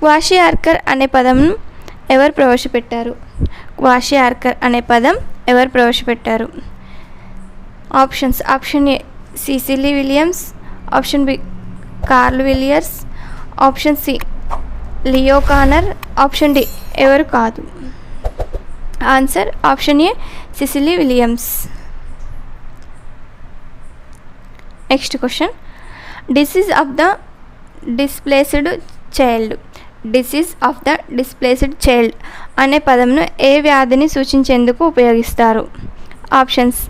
Kwashiorkor అనే పదం ఎవరు ప్రవేశపెట్టారు? క్వాషియార్కర్ అనే పదం ఎవరు ప్రవేశపెట్టారు? Options: option A Cecily Williams, option B Carl Villiers, option C Leo Connor, option D ఎవరు కాదు. Answer option A Cecily Williams. Next question, disease of the displaced child. Disease of the displaced child అనే పదంను ఏ వ్యాధిని సూచించేందుకు ఉపయోగిస్తారు? Options: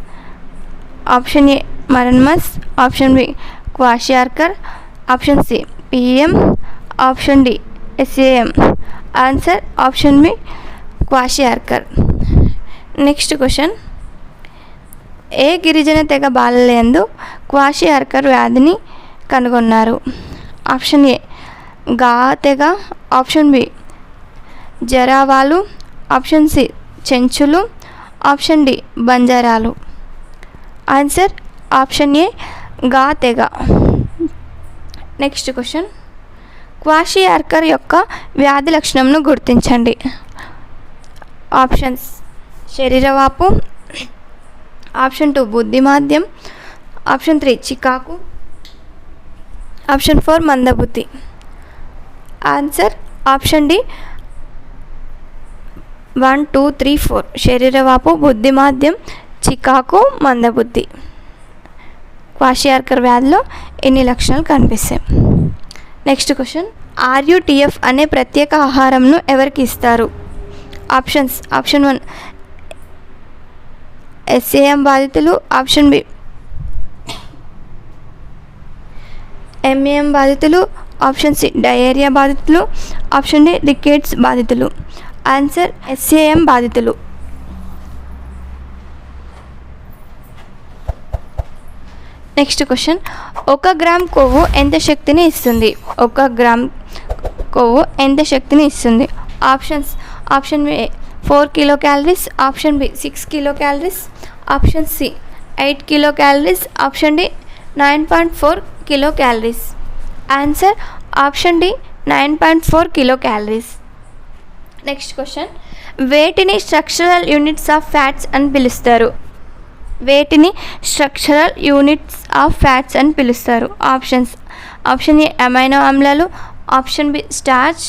option A marasmus, option B kwashiorkor, option C PM, option D SAM. Answer option B kwashiorkor. Next question, ఏ గిరిజన తెగ బాలలందు kwashiorkor వ్యాధిని కనుగొన్నారు? ఆప్షన్ ఏ గా తెగ, ఆప్షన్ బి జరావాలు, ఆప్షన్ సి చెంచులు, ఆప్షన్ డి బంజారాలు. ఆన్సర్ ఆప్షన్ ఏ గా తెగ. నెక్స్ట్ క్వశ్చన్, క్వాషియార్కర్ యొక్క వ్యాధి లక్షణంను గుర్తించండి. ఆప్షన్స్: శరీరవాపు, ఆప్షన్ 2 బుద్ధిమాంద్యం, ఆప్షన్ 3 చికాకు, ఆప్షన్ 4 మందబుద్ధి. Answer option D 1, 2, 3, 4. శరీరవాపు, బుద్ధిమాంద్యం, చికాకు, మందబుద్ధి. క్వాషియార్కర్ వ్యాధిలో ఎన్ని లక్షణాలు కనిపిస్తాయి? నెక్స్ట్ క్వశ్చన్, RUTF అనే ప్రత్యేక ఆహారంను ఎవరికి ఇస్తారు? ఆప్షన్స్: ఆప్షన్ 1 SAM బాధితులు, ఆప్షన్ బి MAM బాధితులు, ఆప్షన్ సి డయేరియా బాధితులు, ఆప్షన్ డి రికెట్స్ బాధితులు. ఆన్సర్ SAM బాధితులు. నెక్స్ట్ క్వశ్చన్, 1 గ్రామ్ కొవ్వు ఎంత శక్తిని ఇస్తుంది? 1 గ్రామ్ కొవ్వు ఎంత శక్తిని ఇస్తుంది? Options: option A 4 kilo calories, option B 6 kilo calories, option C 8 kilo calories, option D 9.4 kilo calories. Answer option D 9.4 kilo calories. Next question, వేటిని స్ట్రక్చరల్ యూనిట్స్ ఆఫ్ ఫ్యాట్స్ అని పిలుస్తారు? వేటిని స్ట్రక్చరల్ యూనిట్స్ ఆఫ్ ఫ్యాట్స్ అని పిలుస్తారు? Options: option A amino ఆమ్లాలు, option B starch,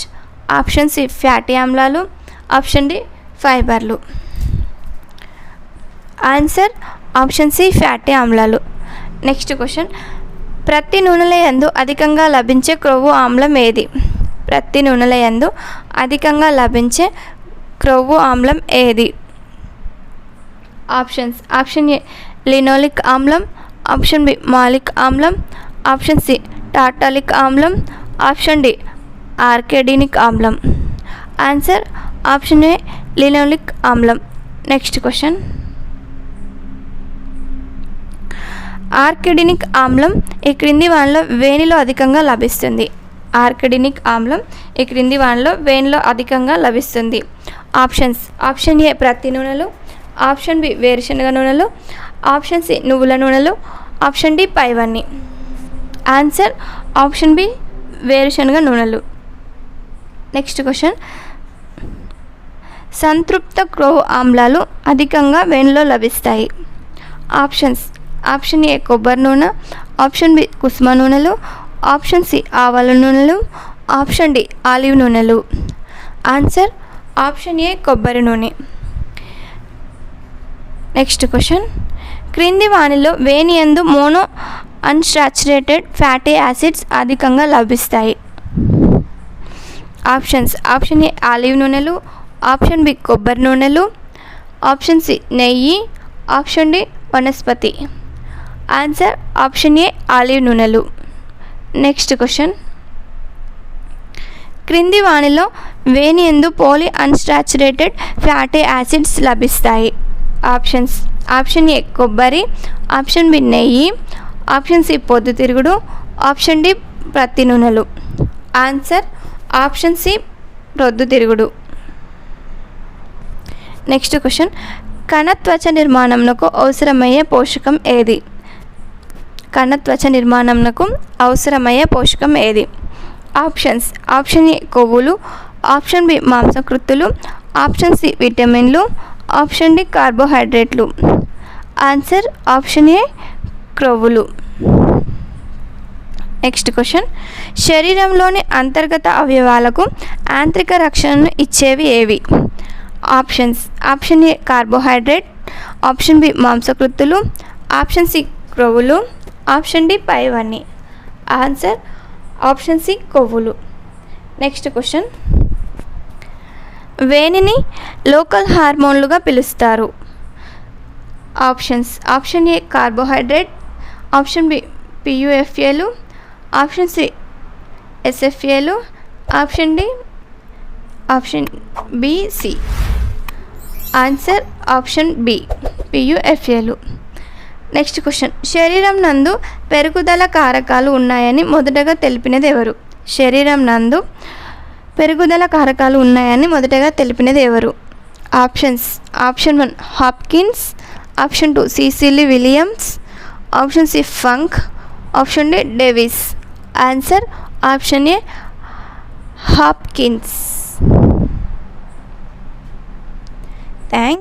option C fatty ఆమ్లాలు, option D ఫైబర్లు. Answer option C fatty ఆమ్లాలు. నెక్స్ట్ క్వశ్చన్, ప్రతి నూనెల యందు అధికంగా లభించే క్రొవ్వు ఆమ్లం ఏది? ప్రతి నూనెల యందు అధికంగా లభించే క్రొవ్వు ఆమ్లం ఏది? ఆప్షన్స్: ఆప్షన్ ఏ లినోలిక్ ఆమ్లం, ఆప్షన్ బి మాలిక్ ఆమ్లం, ఆప్షన్ సి టార్టాలిక్ ఆమ్లం, ఆప్షన్ డి ఆర్కిడినిక్ ఆమ్లం. ఆన్సర్ ఆప్షన్ ఏ లినోలిక్ ఆమ్లం. నెక్స్ట్ క్వశ్చన్, ఆర్కిడినిక్ ఆమ్లం ఈ క్రింది వానిలో వేనిలో అధికంగా లభిస్తుంది? ఆర్కిడినిక్ ఆమ్లం ఈ క్రింది వానిలో వేనిలో అధికంగా లభిస్తుంది? ఆప్షన్స్: ఆప్షన్ ఏ ప్రత్తి నూనెలు, ఆప్షన్ బి వేరుశనగ నూనెలు, ఆప్షన్ సి నువ్వుల నూనెలు, ఆప్షన్ డి పైవన్నీ. ఆన్సర్ ఆప్షన్ బి వేరుశనగ నూనెలు. నెక్స్ట్ క్వశ్చన్, సంతృప్త క్రొవ్వు ఆమ్లాలు అధికంగా వేనిలో లభిస్తాయి? ఆప్షన్స్: ఆప్షన్ ఏ కొబ్బరి నూనె, ఆప్షన్ బి కుసుమ నూనెలు, ఆప్షన్ సి ఆవాల నూనెలు, ఆప్షన్ డి ఆలివ్ నూనెలు. ఆన్సర్ ఆప్షన్ ఏ కొబ్బరి నూనె. నెక్స్ట్ క్వశ్చన్, క్రింది వానిలో వేని యందు మోనో అన్సాచురేటెడ్ ఫ్యాటీ యాసిడ్స్ అధికంగా లభిస్తాయి? ఆప్షన్స్: ఆప్షన్ ఏ ఆలివ్ నూనెలు, ఆప్షన్ బి కొబ్బరి నూనెలు, ఆప్షన్ సి నెయ్యి, ఆప్షన్ డి వనస్పతి. ఆన్సర్ ఆప్షన్ ఏ ఆలివ్ నూనెలు. నెక్స్ట్ క్వశ్చన్, క్రింది వానిలో వేని యందు పోలీ అన్సాచురేటెడ్ ఫ్యాటీ యాసిడ్స్ లభిస్తాయి? ఆప్షన్స్: ఆప్షన్ ఏ కొబ్బరి, ఆప్షన్ బి నెయ్యి, ఆప్షన్ సి పొద్దుతిరుగుడు, ఆప్షన్ డి ప్రత్తి నూనెలు. ఆన్సర్ ఆప్షన్ సి ప్రొద్దుతిరుగుడు. నెక్స్ట్ క్వశ్చన్, కణత్వచ నిర్మాణంకు అవసరమయ్యే పోషకం ఏది? కణత్వచ నిర్మాణంకు అవసరమయ్యే పోషకం ఏది? ఆప్షన్స్: ఆప్షన్ ఏ కొవ్వులు, ఆప్షన్ బి మాంసకృత్తులు, ఆప్షన్ సి విటమిన్లు, ఆప్షన్ డి కార్బోహైడ్రేట్లు. ఆన్సర్ ఆప్షన్ ఏ క్రొవ్వులు. నెక్స్ట్ క్వశ్చన్: శరీరంలోని అంతర్గత అవయవాలకు యాంత్రిక రక్షణను ఇచ్చేవి ఏవి? Options: option A carbohydrate, option B మాంసకృత్తులు, ఆప్షన్ సి క్రొవ్వులు, ఆప్షన్ డి పైవన్నీ. ఆన్సర్ ఆప్షన్ సి కొవ్వులు. నెక్స్ట్ క్వశ్చన్: వేనిని లోకల్ హార్మోన్లుగా పిలుస్తారు. Options: option A carbohydrate, option B పియుఎఫ్ఏలు, ఆప్షన్ సి ఎస్ఎఫ్ఏలు, option D option B C. Answer option B పియుఎఫ్ఏలు. నెక్స్ట్ క్వశ్చన్: శరీరం నందు పెరుగుదల కారకాలు ఉన్నాయని మొదటగా తెలిపినది ఎవరు? శరీరం నందు పెరుగుదల కారకాలు ఉన్నాయని మొదటగా తెలిపినది ఎవరు? Options: option 1 Hopkins, option 2 Cecily Williams, option C Funk, option D Davis. Answer option A Hopkins. Thank